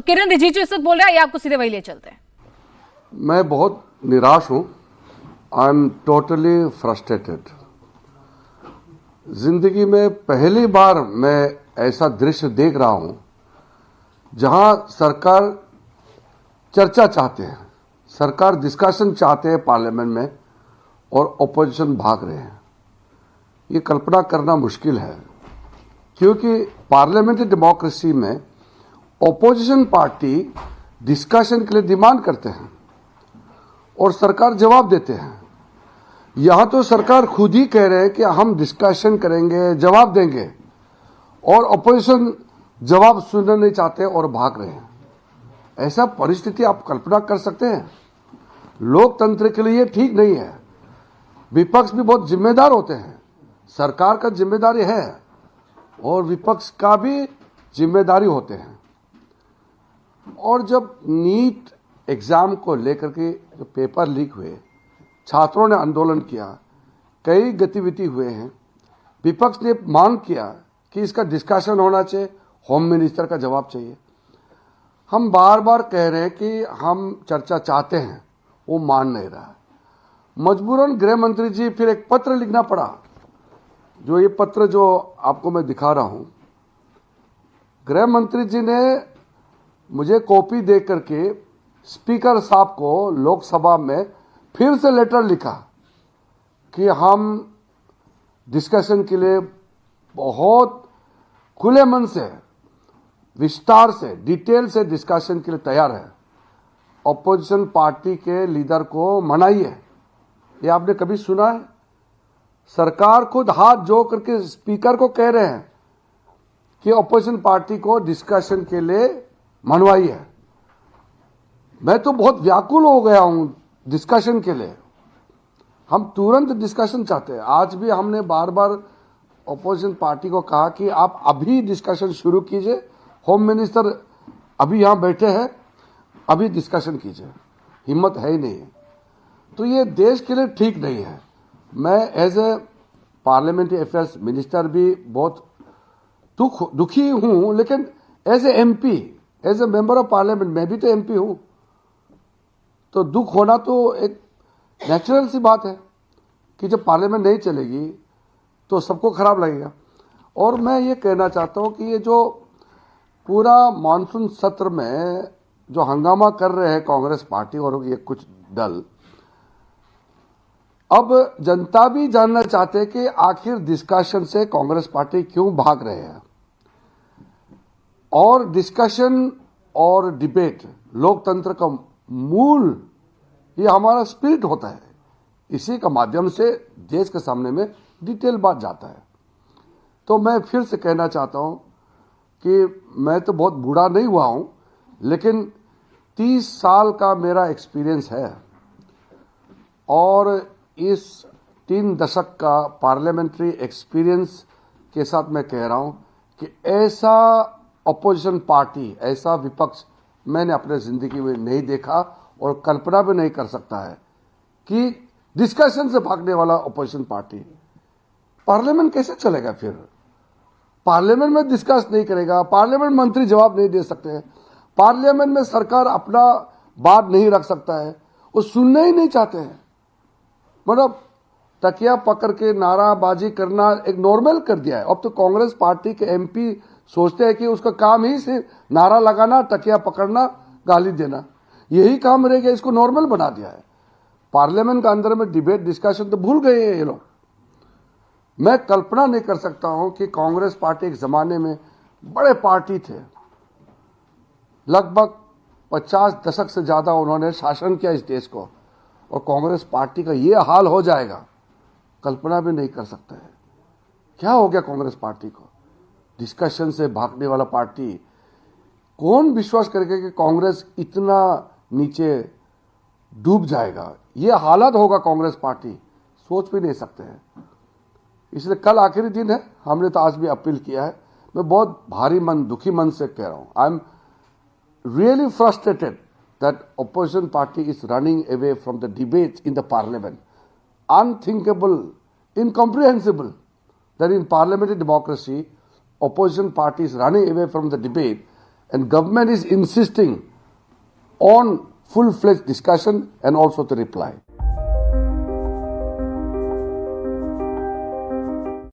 और किरण रिजिजू इस वक्त बोल रहा है, ये आपको सीधे वही ले चलते हैं। मैं बहुत निराश हूं। I am totally frustrated. जिंदगी में पहली बार मैं ऐसा दृश्य देख रहा हूं जहां सरकार चर्चा चाहते हैं, सरकार डिस्कशन चाहते हैं पार्लियामेंट में, और ओपोजिशन भाग रहे हैं। ये कल्पना करना मुश्किल है, क्योंकि पार्लियामेंट्री डेमोक्रेसी में ओपोजिशन पार्टी डिस्कशन के लिए डिमांड करते हैं और सरकार जवाब देते हैं। यहां तो सरकार खुद ही कह रहे हैं कि हम डिस्कशन करेंगे, जवाब देंगे, और ओपोजिशन जवाब सुनना नहीं चाहते और भाग रहे हैं। ऐसा परिस्थिति आप कल्पना कर सकते हैं? लोकतंत्र के लिए ठीक नहीं है। विपक्ष भी बहुत जिम्मेदार होते हैं। सरकार का जिम्मेदारी है और विपक्ष का भी जिम्मेदारी होते हैं। और जब नीट एग्जाम को लेकर के जो पेपर लीक हुए, छात्रों ने आंदोलन किया, कई गतिविधि हुए हैं, विपक्ष ने मांग किया कि इसका डिस्कशन होना चाहिए, होम मिनिस्टर का जवाब चाहिए। हम बार बार कह रहे हैं कि हम चर्चा चाहते हैं, वो मान नहीं रहा। मजबूरन गृह मंत्री जी फिर एक पत्र लिखना पड़ा। जो ये पत्र जो आपको मैं दिखा रहा हूं, गृह मंत्री जी ने मुझे कॉपी दे करके स्पीकर साहब को लोकसभा में फिर से लेटर लिखा कि हम डिस्कशन के लिए बहुत खुले मन से, विस्तार से, डिटेल से डिस्कशन के लिए तैयार है। ऑपोजिशन पार्टी के लीडर को मनाइए। ये आपने कभी सुना है? सरकार खुद हाथ जोड़ करके स्पीकर को कह रहे हैं कि ऑपोजिशन पार्टी को डिस्कशन के लिए मनवाइए। मैं तो बहुत व्याकुल हो गया हूं डिस्कशन के लिए। हम तुरंत डिस्कशन चाहते हैं। आज भी हमने बार बार ऑपोजिशन पार्टी को कहा कि आप अभी डिस्कशन शुरू कीजिए, होम मिनिस्टर अभी यहां बैठे हैं, अभी डिस्कशन कीजिए। हिम्मत है ही नहीं। तो ये देश के लिए ठीक नहीं है। मैं as a parliamentary affairs minister भी बहुत दुखी हूं, लेकिन as a MP, as a member of parliament, मैं भी तो एमपी हूं, तो दुख होना तो एक नेचुरल सी बात है कि जब पार्लियामेंट नहीं चलेगी तो सबको खराब लगेगा। और मैं ये कहना चाहता हूं कि ये जो पूरा मानसून सत्र में जो हंगामा कर रहे हैं कांग्रेस पार्टी और ये कुछ दल, अब जनता भी जानना चाहते हैं कि आखिर डिस्कशन से कांग्रेस पार्टी क्यों भाग रहे हैं। और डिस्कशन और डिबेट लोकतंत्र का मूल, ये हमारा स्पिरिट होता है। इसी का माध्यम से देश के सामने में डिटेल बात जाता है। तो मैं फिर से कहना चाहता हूं कि मैं तो बहुत बूढ़ा नहीं हुआ हूं, लेकिन 30 साल का मेरा एक्सपीरियंस है और इस 3 दशक का पार्लियामेंट्री एक्सपीरियंस के साथ मैं कह रहा हूं कि ऐसा अपोजिशन पार्टी, ऐसा विपक्ष मैंने अपने जिंदगी में नहीं देखा और कल्पना भी नहीं कर सकता है कि डिस्कशन से भागने वाला अपोजिशन पार्टी। पार्लियामेंट कैसे चलेगा फिर? पार्लियामेंट में डिस्कस नहीं करेगा, पार्लियामेंट मंत्री जवाब नहीं दे सकते हैं, पार्लियामेंट में सरकार अपना बात नहीं रख सकता है, वो सुनना ही नहीं चाहते हैं। मतलब तकिया पकड़ के नाराबाजी करना एक नॉर्मल कर दिया है। अब तो कांग्रेस पार्टी के एमपी सोचते हैं कि उसका काम ही सिर्फ नारा लगाना, तकिया पकड़ना, गाली देना, यही काम रह गया। इसको नॉर्मल बना दिया है। पार्लियामेंट के अंदर में डिबेट डिस्कशन तो भूल गए हैं ये लोग। मैं कल्पना नहीं कर सकता हूं कि कांग्रेस पार्टी एक जमाने में बड़े पार्टी थे, लगभग 50 दशक से ज्यादा उन्होंने शासन किया इस देश को, और कांग्रेस पार्टी का ये हाल हो जाएगा, कल्पना भी नहीं कर सकता है। क्या हो गया कांग्रेस पार्टी को? डिस्कशन से भागने वाला पार्टी। कौन विश्वास करेगा कि कांग्रेस इतना नीचे डूब जाएगा? ये हालत होगा कांग्रेस पार्टी, सोच भी नहीं सकते हैं। इसलिए कल आखिरी दिन है, हमने तो आज भी अपील किया है। मैं बहुत भारी मन, दुखी मन से कह रहा हूं, I am really frustrated that opposition party is running away from the debates in the parliament. Unthinkable, incomprehensible that in parliamentary democracy, opposition party is running away from the debate and government is insisting on full-fledged discussion and also the reply.